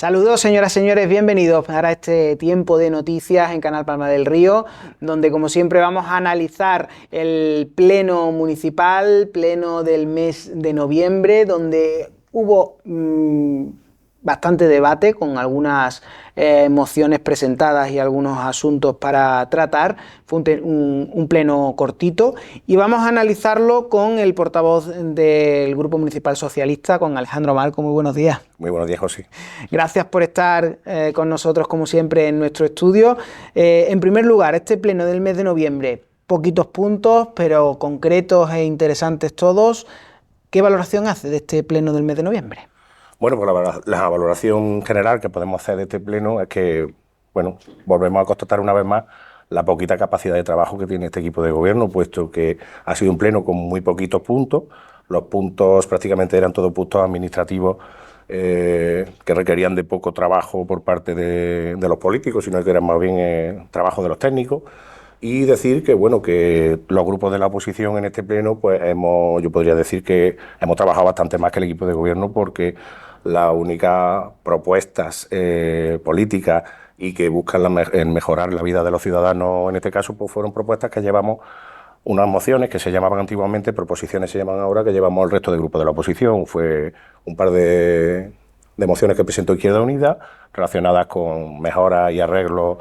Saludos, señoras y señores, bienvenidos a este tiempo de noticias en Canal Palma del Río, donde como siempre vamos a analizar el pleno municipal, pleno del mes de noviembre, donde hubo bastante debate con algunas mociones presentadas y algunos asuntos para tratar. Fue un pleno cortito y vamos a analizarlo con el portavoz del Grupo Municipal Socialista, con Alejandro Marco. Muy buenos días. Muy buenos días, José. Gracias por estar con nosotros, como siempre, en nuestro estudio. En primer lugar, este pleno del mes de noviembre, poquitos puntos, pero concretos e interesantes todos. ¿Qué valoración hace de este pleno del mes de noviembre? Bueno, pues la valoración general que podemos hacer de este pleno es que, bueno, volvemos a constatar una vez más la poquita capacidad de trabajo que tiene este equipo de gobierno, puesto que ha sido un pleno con muy poquitos puntos. Los puntos prácticamente eran todos puntos administrativos que requerían de poco trabajo por parte de los políticos, sino que eran más bien trabajo de los técnicos. Y decir que, bueno, que los grupos de la oposición en este pleno, pues yo podría decir que hemos trabajado bastante más que el equipo de gobierno, porque las únicas propuestas políticas y que buscan mejorar la vida de los ciudadanos, en este caso, pues fueron propuestas que llevamos, unas mociones que se llamaban antiguamente, proposiciones se llaman ahora, que llevamos el resto del grupo de la oposición. Fue un par de mociones que presentó Izquierda Unida, relacionadas con mejoras y arreglos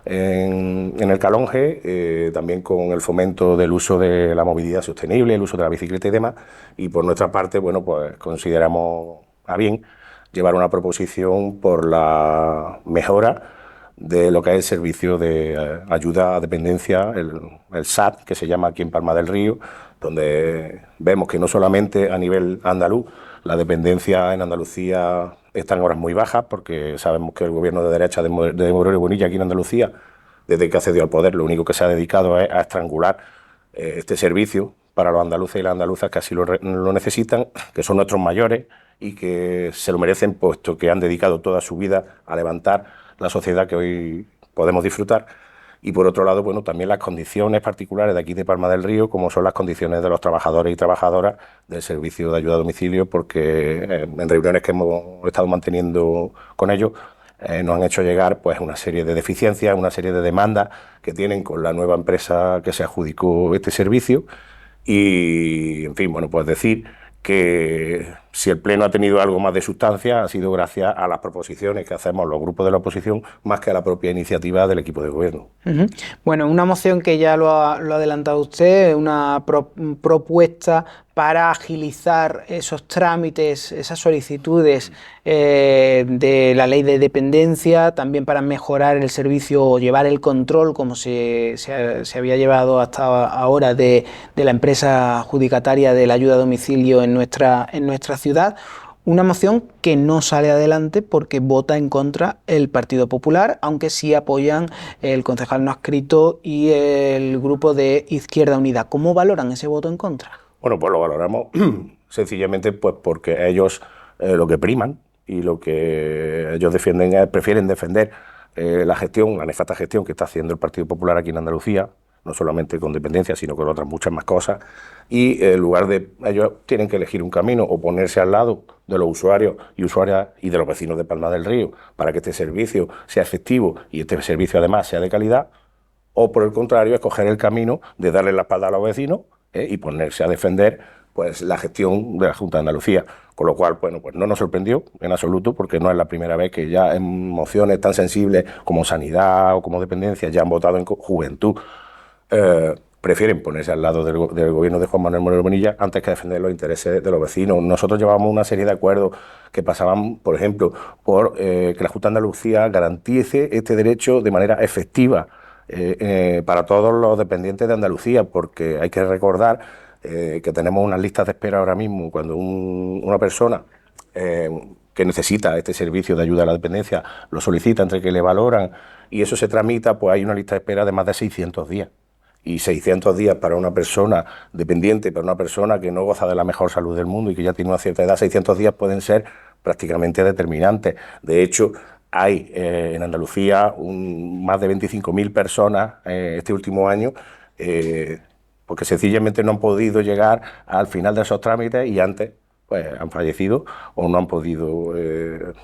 en el Calonge, también con el fomento del uso de la movilidad sostenible, el uso de la bicicleta y demás. Y por nuestra parte, bueno, pues consideramos a bien llevar una proposición por la mejora de lo que es el servicio de ayuda a dependencia, el SAT, que se llama aquí en Palma del Río, donde vemos que no solamente a nivel andaluz, la dependencia en Andalucía está en horas muy bajas, porque sabemos que el gobierno de derecha de Moreno Bonilla aquí en Andalucía, desde que accedió al poder, lo único que se ha dedicado es a estrangular este servicio para los andaluces y las andaluzas que así lo necesitan, que son nuestros mayores y que se lo merecen, puesto que han dedicado toda su vida a levantar la sociedad que hoy podemos disfrutar. Y por otro lado, bueno, también las condiciones particulares de aquí de Palma del Río, como son las condiciones de los trabajadores y trabajadoras del servicio de ayuda a domicilio, porque en reuniones que hemos estado manteniendo con ellos nos han hecho llegar pues una serie de deficiencias, una serie de demandas que tienen con la nueva empresa que se adjudicó este servicio. Y, en fin, bueno, pues decir que si el pleno ha tenido algo más de sustancia ha sido gracias a las proposiciones que hacemos los grupos de la oposición, más que a la propia iniciativa del equipo de gobierno. Bueno, una moción que ya lo ha adelantado usted, una propuesta para agilizar esos trámites, esas solicitudes de la ley de dependencia, también para mejorar el servicio o llevar el control, como se había llevado hasta ahora, de la empresa adjudicataria de la ayuda a domicilio en nuestra ciudad. Una moción que no sale adelante porque vota en contra el Partido Popular, aunque sí apoyan el concejal no adscrito y el grupo de Izquierda Unida. ¿Cómo valoran ese voto en contra? Bueno, pues lo valoramos sencillamente pues porque ellos lo que priman y lo que ellos prefieren defender la nefasta gestión que está haciendo el Partido Popular aquí en Andalucía, no solamente con dependencia, sino con otras muchas más cosas, y en lugar de ellos tienen que elegir un camino o ponerse al lado de los usuarios y usuarias y de los vecinos de Palma del Río para que este servicio sea efectivo y este servicio además sea de calidad, o por el contrario, escoger el camino de darle la espalda a los vecinos y ponerse a defender pues la gestión de la Junta de Andalucía. Con lo cual, bueno, pues no nos sorprendió en absoluto, porque no es la primera vez que ya en mociones tan sensibles como sanidad o como dependencia ya han votado en juventud. Prefieren ponerse al lado del gobierno de Juan Manuel Moreno Bonilla antes que defender los intereses de los vecinos. Nosotros llevábamos una serie de acuerdos que pasaban, por ejemplo, por que la Junta de Andalucía garantice este derecho de manera efectiva para todos los dependientes de Andalucía, porque hay que recordar que tenemos unas listas de espera ahora mismo. Cuando una persona que necesita este servicio de ayuda a la dependencia lo solicita, entre que le valoran y eso se tramita, pues hay una lista de espera de más de 600 días. Y 600 días para una persona dependiente, para una persona que no goza de la mejor salud del mundo y que ya tiene una cierta edad, 600 días pueden ser prácticamente determinantes. De hecho, hay en Andalucía más de 25.000 personas este último año porque sencillamente no han podido llegar al final de esos trámites y antes pues han fallecido o no han podido,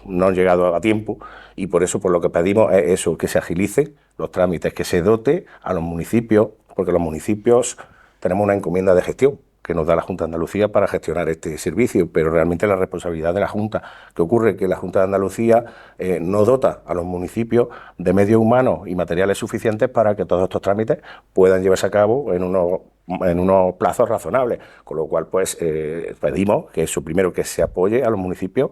no han llegado a tiempo, y por eso lo que pedimos es eso, que se agilicen los trámites, que se dote a los municipios, porque los municipios tenemos una encomienda de gestión que nos da la Junta de Andalucía para gestionar este servicio, pero realmente la responsabilidad de la Junta. ¿Qué ocurre? Que la Junta de Andalucía no dota a los municipios de medios humanos y materiales suficientes para que todos estos trámites puedan llevarse a cabo en unos plazos razonables, con lo cual pues pedimos que eso, primero, que se apoye a los municipios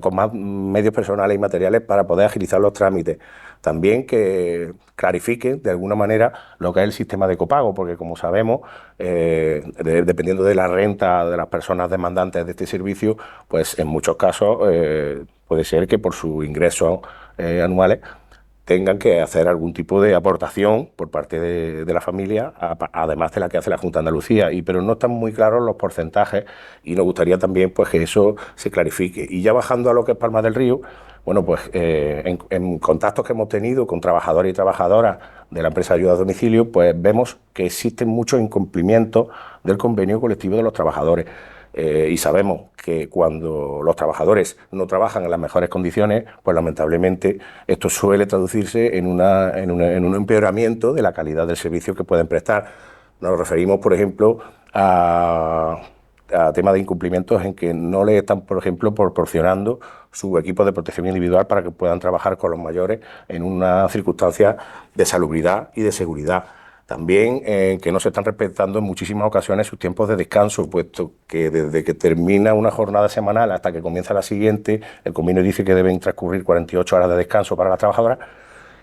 con más medios personales y materiales para poder agilizar los trámites. También que clarifiquen de alguna manera lo que es el sistema de copago, porque como sabemos, dependiendo de la renta de las personas demandantes de este servicio, pues en muchos casos puede ser que por sus ingresos anuales tengan que hacer algún tipo de aportación por parte de la familia, además de la que hace la Junta de Andalucía, pero no están muy claros los porcentajes y nos gustaría también pues que eso se clarifique. Y ya bajando a lo que es Palma del Río, bueno, pues en contactos que hemos tenido con trabajadores y trabajadoras de la empresa de ayuda a domicilio, pues vemos que existen muchos incumplimientos del convenio colectivo de los trabajadores. Y sabemos que cuando los trabajadores no trabajan en las mejores condiciones, pues lamentablemente esto suele traducirse en un empeoramiento de la calidad del servicio que pueden prestar. Nos referimos, por ejemplo, a temas de incumplimientos en que no le están, por ejemplo, proporcionando su equipo de protección individual para que puedan trabajar con los mayores en una circunstancia de salubridad y de seguridad. También que no se están respetando en muchísimas ocasiones sus tiempos de descanso, puesto que desde que termina una jornada semanal hasta que comienza la siguiente, el convenio dice que deben transcurrir 48 horas de descanso para las trabajadoras,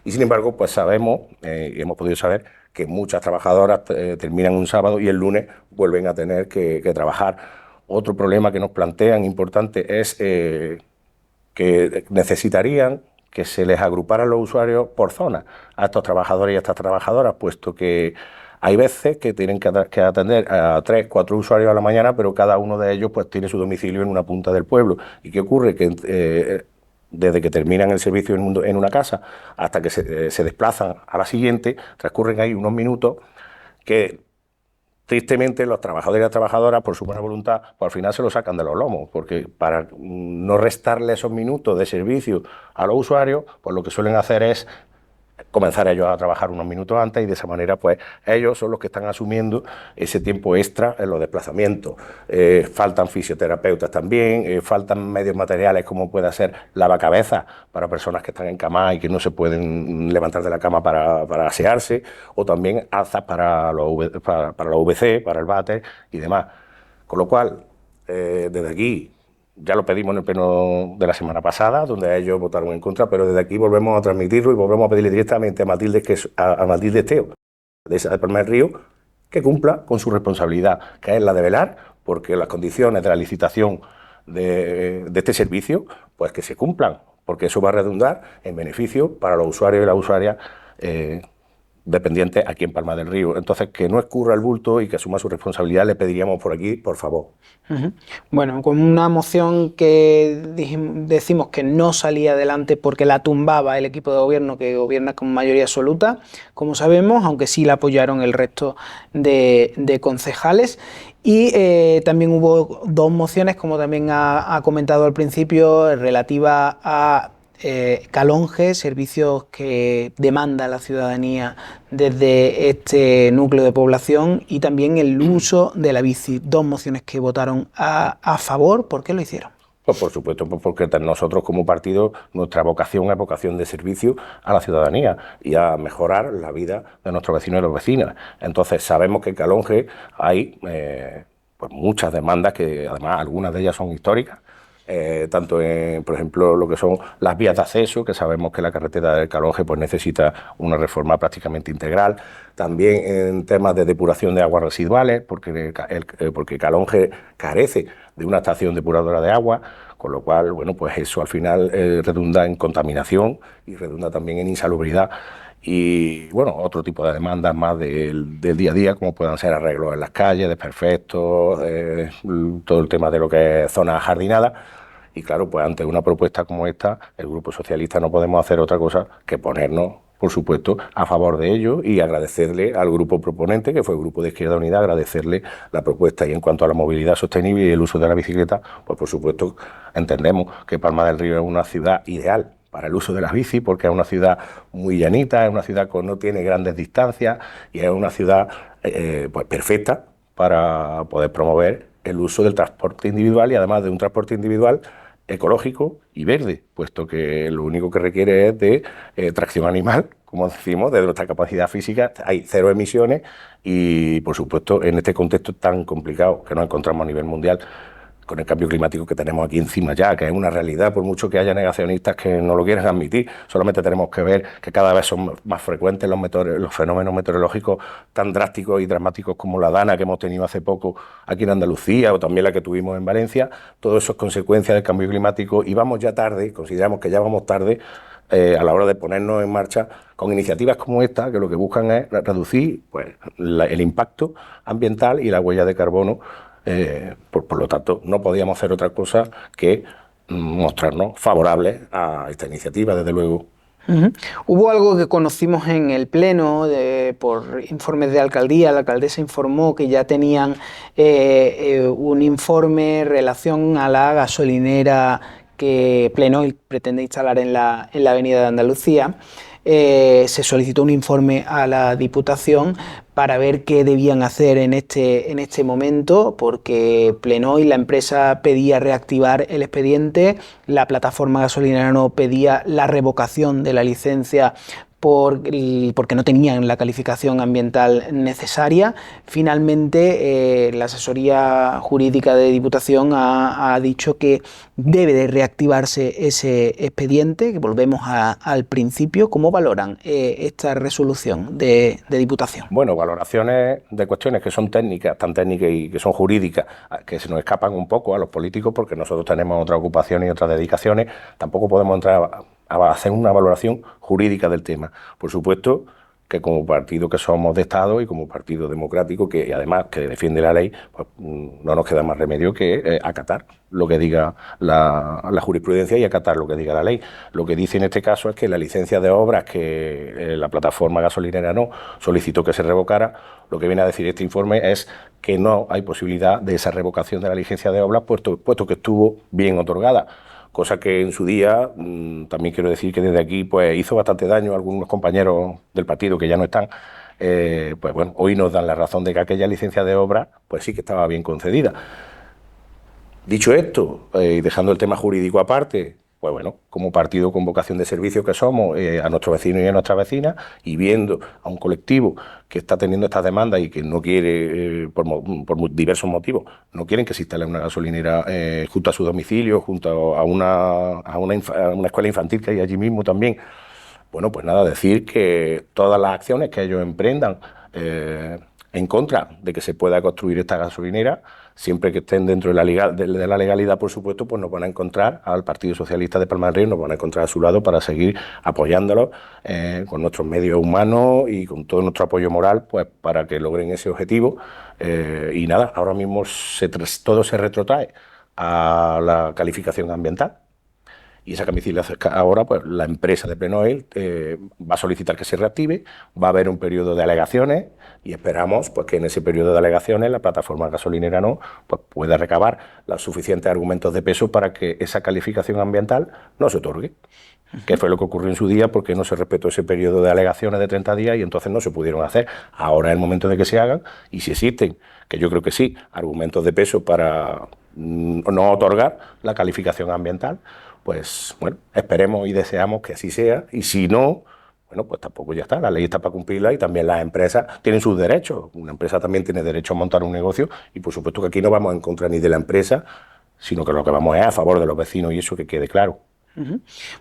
y sin embargo, pues sabemos, y hemos podido saber, que muchas trabajadoras terminan un sábado y el lunes vuelven a tener que trabajar. Otro problema que nos plantean importante es que necesitarían que se les agruparan los usuarios por zona a estos trabajadores y a estas trabajadoras, puesto que hay veces que tienen que atender a 3, 4 usuarios a la mañana, pero cada uno de ellos pues tiene su domicilio en una punta del pueblo. ¿Y qué ocurre? Que desde que terminan el servicio en una casa hasta que se desplazan a la siguiente, transcurren ahí unos minutos que tristemente los trabajadores y las trabajadoras, por su buena voluntad, pues al final se lo sacan de los lomos, porque para no restarle esos minutos de servicio a los usuarios, pues lo que suelen hacer es comenzar ellos a trabajar unos minutos antes, y de esa manera pues ellos son los que están asumiendo ese tiempo extra en los desplazamientos. Faltan fisioterapeutas también, faltan medios materiales como puede ser lavacabezas para personas que están en cama y que no se pueden levantar de la cama para asearse, o también alzas para los VC, para el váter y demás. Con lo cual, desde aquí, ya lo pedimos en el pleno de la semana pasada, donde ellos votaron en contra, pero desde aquí volvemos a transmitirlo y volvemos a pedirle directamente a Matilde Esteo, de Palma del Río, que cumpla con su responsabilidad, que es la de velar porque las condiciones de la licitación de este servicio, pues que se cumplan, porque eso va a redundar en beneficio para los usuarios y las usuarias dependientes aquí en Palma del Río. Entonces, que no escurra el bulto y que asuma su responsabilidad, le pediríamos por aquí, por favor. Bueno, con una moción que decimos que no salía adelante porque la tumbaba el equipo de gobierno, que gobierna con mayoría absoluta, como sabemos, aunque sí la apoyaron el resto de concejales. Y también hubo 2 mociones, como también ha comentado al principio, relativa a Calonge, servicios que demanda la ciudadanía desde este núcleo de población, y también el uso de la bici. 2 mociones que votaron a favor. ¿Por qué lo hicieron? Pues por supuesto, pues porque nosotros como partido, nuestra vocación es vocación de servicio a la ciudadanía y a mejorar la vida de nuestros vecinos y las vecinas. Entonces sabemos que en Calonge hay pues muchas demandas, que además algunas de ellas son históricas. Tanto en, por ejemplo, lo que son las vías de acceso, que sabemos que la carretera del Calonge pues necesita una reforma prácticamente integral. También en temas de depuración de aguas residuales, porque Calonge carece de una estación depuradora de agua, con lo cual, bueno, pues eso al final redunda en contaminación y redunda también en insalubridad. Y bueno, otro tipo de demandas más del día a día, como puedan ser arreglos en las calles, desperfectos, todo el tema de lo que es zonas jardinadas. Y claro, pues ante una propuesta como esta, el Grupo Socialista no podemos hacer otra cosa que ponernos por supuesto, a favor de ello y agradecerle al grupo proponente, que fue el Grupo de Izquierda Unida, agradecerle la propuesta. Y en cuanto a la movilidad sostenible y el uso de la bicicleta, pues por supuesto entendemos que Palma del Río es una ciudad ideal para el uso de las bicis, porque es una ciudad muy llanita, es una ciudad que no tiene grandes distancias y es una ciudad pues perfecta para poder promover el uso del transporte individual y además de un transporte individual ecológico y verde, puesto que lo único que requiere es de tracción animal, como decimos, de nuestra capacidad física, hay cero emisiones y, por supuesto, en este contexto tan complicado que nos encontramos a nivel mundial, con el cambio climático que tenemos aquí encima ya, que es una realidad, por mucho que haya negacionistas que no lo quieran admitir, solamente tenemos que ver que cada vez son más frecuentes los fenómenos meteorológicos tan drásticos y dramáticos como la Dana que hemos tenido hace poco aquí en Andalucía o también la que tuvimos en Valencia. Todo eso es consecuencia del cambio climático y vamos ya tarde, consideramos que ya vamos tarde a la hora de ponernos en marcha con iniciativas como esta, que lo que buscan es reducir pues, el impacto ambiental y la huella de carbono. Por lo tanto, no podíamos hacer otra cosa que mostrarnos favorables a esta iniciativa, desde luego. Hubo algo que conocimos en el Pleno por informes de alcaldía. La alcaldesa informó que ya tenían un informe en relación a la gasolinera que Plenoil pretende instalar en la Avenida de Andalucía. Se solicitó un informe a la Diputación para ver qué debían hacer en este momento, porque Plenoil, la empresa, pedía reactivar el expediente, la plataforma gasolinera no pedía la revocación de la licencia porque no tenían la calificación ambiental necesaria. Finalmente, la asesoría jurídica de Diputación ha dicho que debe de reactivarse ese expediente, que volvemos al principio. ¿Cómo valoran esta resolución de Diputación? Bueno, valoraciones de cuestiones que son técnicas, tan técnicas y que son jurídicas, que se nos escapan un poco a los políticos porque nosotros tenemos otras ocupaciones y otras dedicaciones. Tampoco podemos entrar a hacer una valoración jurídica del tema. Por supuesto que como partido que somos de Estado y como partido democrático que además que defiende la ley, pues no nos queda más remedio que acatar lo que diga la jurisprudencia y acatar lo que diga la ley. Lo que dice en este caso es que la licencia de obras que la plataforma gasolinera no solicitó que se revocara, lo que viene a decir este informe es que no hay posibilidad de esa revocación de la licencia de obras puesto que estuvo bien otorgada. Cosa que en su día, también quiero decir que desde aquí pues hizo bastante daño a algunos compañeros del partido que ya no están, pues bueno, hoy nos dan la razón de que aquella licencia de obra pues sí que estaba bien concedida. Dicho esto, y dejando el tema jurídico aparte, pues bueno, como partido con vocación de servicio que somos a nuestros vecinos y a nuestras vecinas, y viendo a un colectivo que está teniendo estas demandas y que no quiere, por diversos motivos, no quieren que se instale una gasolinera junto a su domicilio, junto a una escuela infantil que hay allí mismo también. Bueno, pues nada, decir que todas las acciones que ellos emprendan en contra de que se pueda construir esta gasolinera, siempre que estén dentro de la legalidad, por supuesto, pues nos van a encontrar al Partido Socialista de Palma del Río, nos van a encontrar a su lado para seguir apoyándolos con nuestros medios humanos y con todo nuestro apoyo moral, pues para que logren ese objetivo. Y nada, ahora mismo todo se retrotrae a la calificación ambiental. Y esa calificación ahora, pues la empresa de Plenoil va a solicitar que se reactive, va a haber un periodo de alegaciones y esperamos pues, que en ese periodo de alegaciones la plataforma gasolinera no pues, pueda recabar los suficientes argumentos de peso para que esa calificación ambiental no se otorgue. Que fue lo que ocurrió en su día porque no se respetó ese periodo de alegaciones de 30 días y entonces no se pudieron hacer. Ahora es el momento de que se hagan y si existen, que yo creo que sí, argumentos de peso para no otorgar la calificación ambiental, pues bueno, esperemos y deseamos que así sea y si no, bueno, pues tampoco ya está, la ley está para cumplirla y también las empresas tienen sus derechos. Una empresa también tiene derecho a montar un negocio y por supuesto que aquí no vamos en contra ni de la empresa, sino que lo que vamos es a favor de los vecinos y eso que quede claro.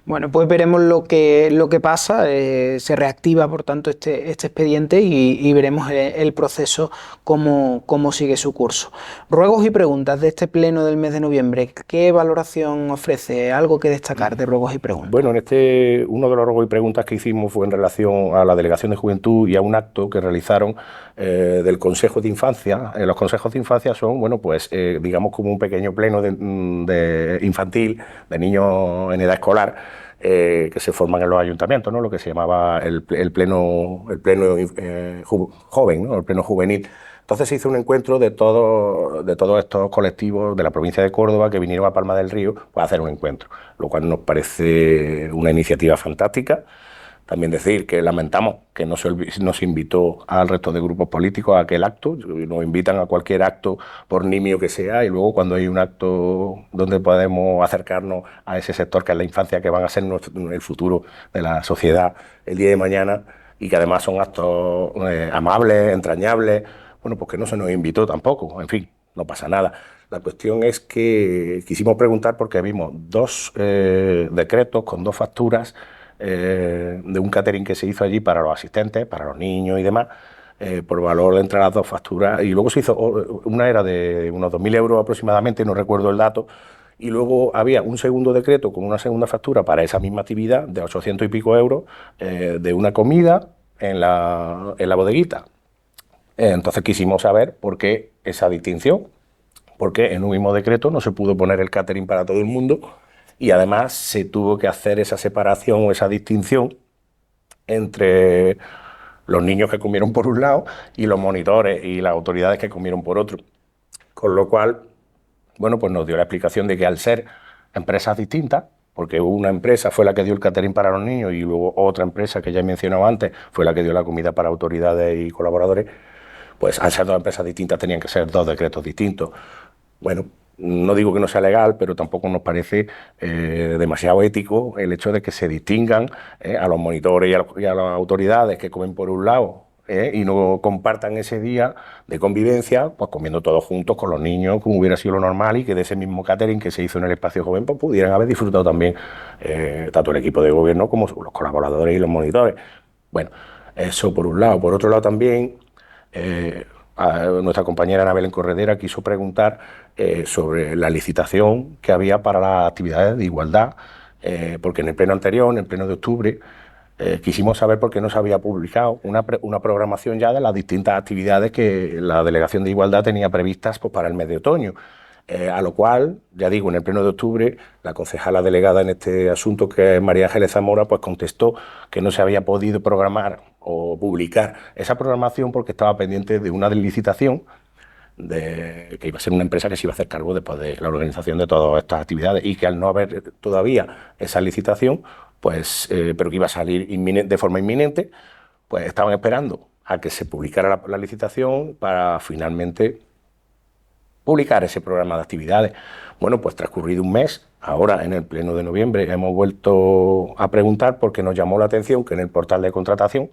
Bueno, pues veremos lo que pasa, se reactiva por tanto este expediente y veremos el proceso cómo sigue su curso. Ruegos y preguntas de este pleno del mes de noviembre, ¿qué valoración ofrece? ¿Algo que destacar de ruegos y preguntas? Bueno, uno de los ruegos y preguntas que hicimos fue en relación a la Delegación de Juventud y a un acto que realizaron del Consejo de Infancia. Los consejos de infancia son, bueno, pues digamos como un pequeño pleno de infantil, de niños en edad escolar, que se forman en los ayuntamientos, ¿no? Lo que se llamaba el pleno joven, ¿no? El pleno juvenil. Entonces se hizo un encuentro de todos estos colectivos de la provincia de Córdoba que vinieron a Palma del Río para hacer un encuentro, lo cual nos parece una iniciativa fantástica. También decir que lamentamos que no se invitó al resto de grupos políticos a aquel acto. Nos invitan a cualquier acto, por nimio que sea, y luego cuando hay un acto donde podemos acercarnos a ese sector que es la infancia, que van a ser el futuro de la sociedad el día de mañana, y que además son actos amables, entrañables, bueno, pues que no se nos invitó tampoco. En fin, no pasa nada. La cuestión es que quisimos preguntar porque vimos dos decretos con dos facturas de un catering que se hizo allí para los asistentes, para los niños y demás, por valor entre las dos facturas. Y luego se hizo, una era de unos 2.000 euros aproximadamente, no recuerdo el dato, y luego había un segundo decreto con una segunda factura para esa misma actividad de 800 y pico euros, de una comida en la bodeguita. Entonces quisimos saber por qué esa distinción, porque en un mismo decreto no se pudo poner el catering para todo el mundo y además se tuvo que hacer esa separación o esa distinción entre los niños que comieron por un lado y los monitores y las autoridades que comieron por otro. Con lo cual, bueno, pues nos dio la explicación de que al ser empresas distintas, porque una empresa fue la que dio el catering para los niños y luego otra empresa que ya he mencionado antes fue la que dio la comida para autoridades y colaboradores, pues al ser dos empresas distintas tenían que ser dos decretos distintos. Bueno, no digo que no sea legal, pero tampoco nos parece demasiado ético el hecho de que se distingan a los monitores y a las autoridades que comen por un lado y no compartan ese día de convivencia, pues comiendo todos juntos con los niños, como hubiera sido lo normal, y que de ese mismo catering que se hizo en el espacio joven, pues pudieran haber disfrutado también tanto el equipo de gobierno como los colaboradores y los monitores. Bueno, eso por un lado. Por otro lado también, nuestra compañera Ana Belén Corredera quiso preguntar sobre la licitación que había para las actividades de igualdad, porque en el pleno anterior, en el pleno de octubre, quisimos saber por qué no se había publicado una programación ya de las distintas actividades que la Delegación de Igualdad tenía previstas pues, para el mes de otoño. A lo cual, ya digo, en el pleno de octubre, la concejala delegada en este asunto, que es María Ángeles Zamora, pues contestó que no se había podido programar o publicar esa programación porque estaba pendiente de una licitación que iba a ser una empresa que se iba a hacer cargo después de la organización de todas estas actividades y que al no haber todavía esa licitación, pues, pero que iba a salir de forma inminente, pues estaban esperando a que se publicara la licitación para finalmente publicar ese programa de actividades. Bueno, pues transcurrido un mes, ahora en el pleno de noviembre hemos vuelto a preguntar porque nos llamó la atención que en el portal de contratación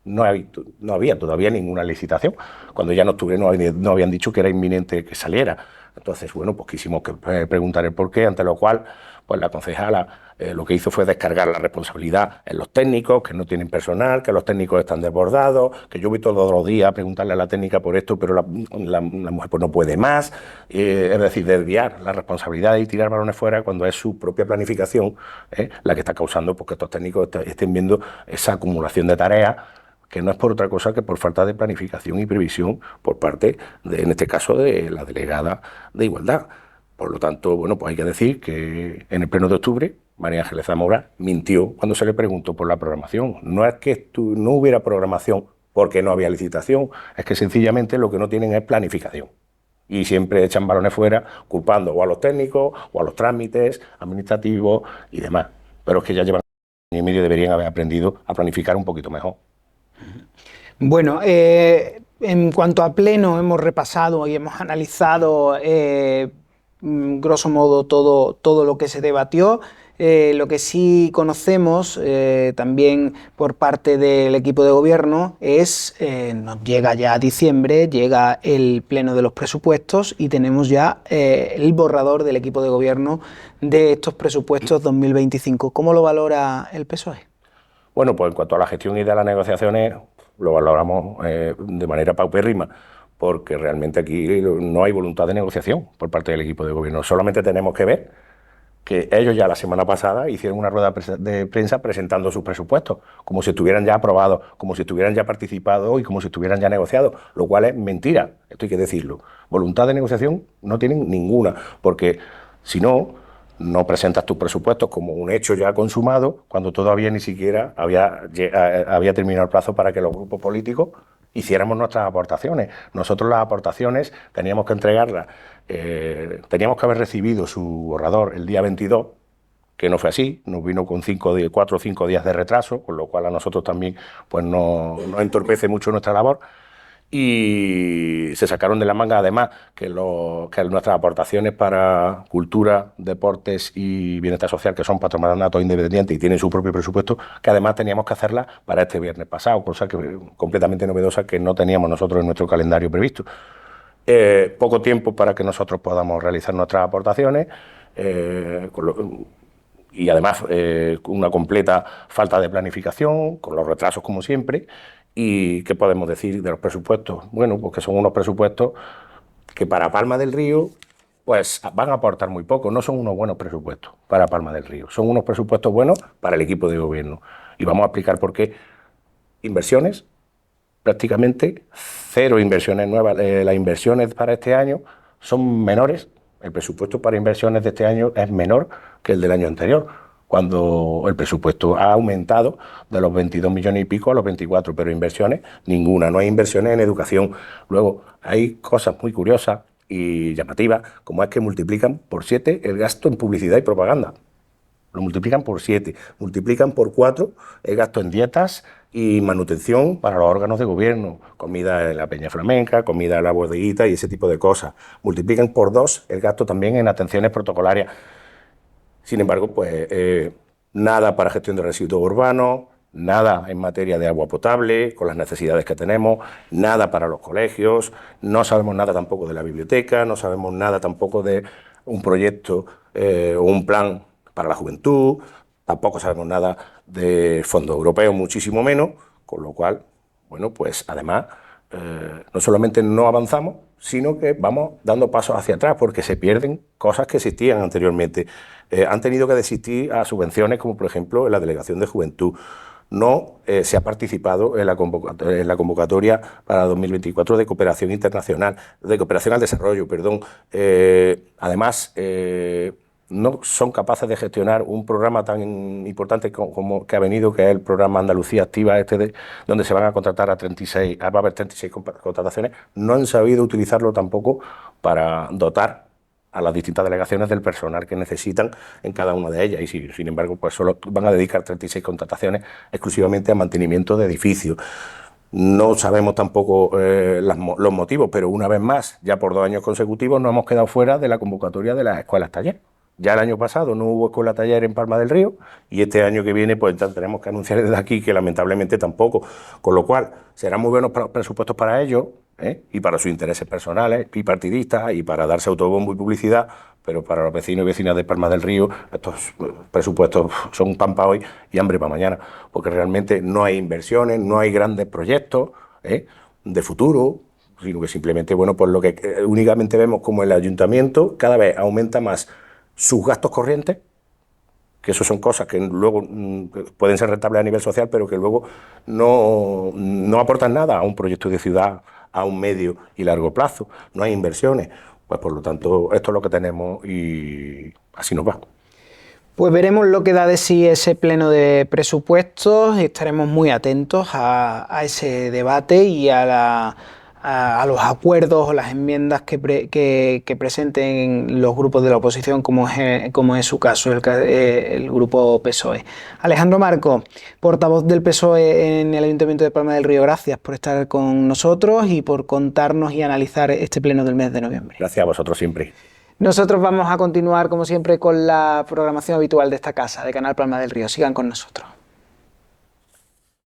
no había todavía ninguna licitación, cuando ya en octubre no habían dicho que era inminente que saliera. Entonces, bueno, pues quisimos preguntar el porqué, ante lo cual pues la concejala lo que hizo fue descargar la responsabilidad en los técnicos, que no tienen personal, que los técnicos están desbordados, que yo voy todos los días a preguntarle a la técnica por esto, pero la mujer pues no puede más, es decir, desviar la responsabilidad y tirar balones fuera cuando es su propia planificación la que está causando pues, que estos técnicos estén viendo esa acumulación de tareas, que no es por otra cosa que por falta de planificación y previsión por parte, en este caso, de la delegada de Igualdad. Por lo tanto, bueno, pues hay que decir que en el pleno de octubre María Ángeles Zamora mintió cuando se le preguntó por la programación. No es que no hubiera programación porque no había licitación, es que sencillamente lo que no tienen es planificación. Y siempre echan balones fuera culpando o a los técnicos o a los trámites administrativos y demás. Pero es que ya llevan un año y medio, deberían haber aprendido a planificar un poquito mejor. Bueno, en cuanto a pleno, hemos repasado y hemos analizado grosso modo todo lo que se debatió. Lo que sí conocemos también por parte del equipo de gobierno es, nos llega ya diciembre, llega el pleno de los presupuestos y tenemos ya el borrador del equipo de gobierno de estos presupuestos 2025. ¿Cómo lo valora el PSOE? Bueno, pues en cuanto a la gestión y de las negociaciones, lo valoramos de manera paupérrima, porque realmente aquí no hay voluntad de negociación por parte del equipo de gobierno. Solamente tenemos que ver que ellos ya la semana pasada hicieron una rueda de prensa presentando sus presupuestos, como si estuvieran ya aprobados, como si estuvieran ya participados y como si estuvieran ya negociados, lo cual es mentira, esto hay que decirlo. Voluntad de negociación no tienen ninguna, porque si no, no presentas tus presupuestos como un hecho ya consumado cuando todavía ni siquiera había terminado el plazo para que los grupos políticos hiciéramos nuestras aportaciones. Nosotros las aportaciones teníamos que entregarlas, teníamos que haber recibido su borrador el día 22, que no fue así, nos vino con 4 o 5 días de retraso, con lo cual a nosotros también pues nos entorpece mucho nuestra labor. Y se sacaron de la manga, además, que nuestras aportaciones para cultura, deportes y bienestar social, que son patronatos independientes y tienen su propio presupuesto, que además teníamos que hacerlas para este viernes pasado, cosa que completamente novedosa que no teníamos nosotros en nuestro calendario previsto. Poco tiempo para que nosotros podamos realizar nuestras aportaciones, y además una completa falta de planificación, con los retrasos como siempre. ¿Y qué podemos decir de los presupuestos? Bueno, pues que son unos presupuestos que para Palma del Río pues van a aportar muy poco. No son unos buenos presupuestos para Palma del Río, son unos presupuestos buenos para el equipo de gobierno. Y vamos a explicar por qué. Inversiones, prácticamente cero inversiones nuevas. Las inversiones para este año son menores. El presupuesto para inversiones de este año es menor que el del año anterior, cuando el presupuesto ha aumentado de los 22 millones y pico a los 24, pero inversiones ninguna, no hay inversiones en educación. Luego hay cosas muy curiosas y llamativas, como es que multiplican por 7 el gasto en publicidad y propaganda. Lo multiplican por 7, multiplican por 4 el gasto en dietas y manutención para los órganos de gobierno, comida en la Peña Flamenca, comida en la bodeguita y ese tipo de cosas. Multiplican por 2 el gasto también en atenciones protocolarias. Sin embargo, pues nada para gestión de residuos urbanos, nada en materia de agua potable, con las necesidades que tenemos, nada para los colegios, no sabemos nada tampoco de la biblioteca, no sabemos nada tampoco de un proyecto o un plan para la juventud, tampoco sabemos nada de fondos europeos, muchísimo menos, con lo cual, bueno, pues además no solamente no avanzamos, sino que vamos dando pasos hacia atrás porque se pierden cosas que existían anteriormente. Han tenido que desistir a subvenciones como por ejemplo en la Delegación de Juventud. No se ha participado en la convocatoria para 2024 de cooperación internacional, de cooperación al desarrollo, perdón. Además, no son capaces de gestionar un programa tan importante como que ha venido, que es el programa Andalucía Activa, donde se van a contratar va a haber 36 contrataciones. No han sabido utilizarlo tampoco para dotar a las distintas delegaciones del personal que necesitan en cada una de ellas y sin embargo pues solo van a dedicar 36 contrataciones exclusivamente a mantenimiento de edificios. No sabemos tampoco los motivos, pero una vez más, ya por 2 años consecutivos nos hemos quedado fuera de la convocatoria de las escuelas taller. Ya el año pasado no hubo escuela taller en Palma del Río y este año que viene pues tenemos que anunciar desde aquí que lamentablemente tampoco, con lo cual serán muy buenos presupuestos para ellos y para sus intereses personales y partidistas y para darse autobombo y publicidad, pero para los vecinos y vecinas de Palma del Río estos presupuestos son pan para hoy y hambre para mañana, porque realmente no hay inversiones, no hay grandes proyectos de futuro, sino que simplemente, bueno, pues lo que únicamente vemos como el ayuntamiento cada vez aumenta más sus gastos corrientes, que eso son cosas que luego pueden ser rentables a nivel social, pero que luego no aportan nada a un proyecto de ciudad a un medio y largo plazo. No hay inversiones. Pues por lo tanto, esto es lo que tenemos y así nos va. Pues veremos lo que da de sí ese pleno de presupuestos, estaremos muy atentos a ese debate y a los acuerdos o las enmiendas que presenten los grupos de la oposición, como es su caso, el grupo PSOE. Alejandro Marco, portavoz del PSOE en el Ayuntamiento de Palma del Río, gracias por estar con nosotros y por contarnos y analizar este pleno del mes de noviembre. Gracias a vosotros siempre. Nosotros vamos a continuar, como siempre, con la programación habitual de esta casa, de Canal Palma del Río. Sigan con nosotros.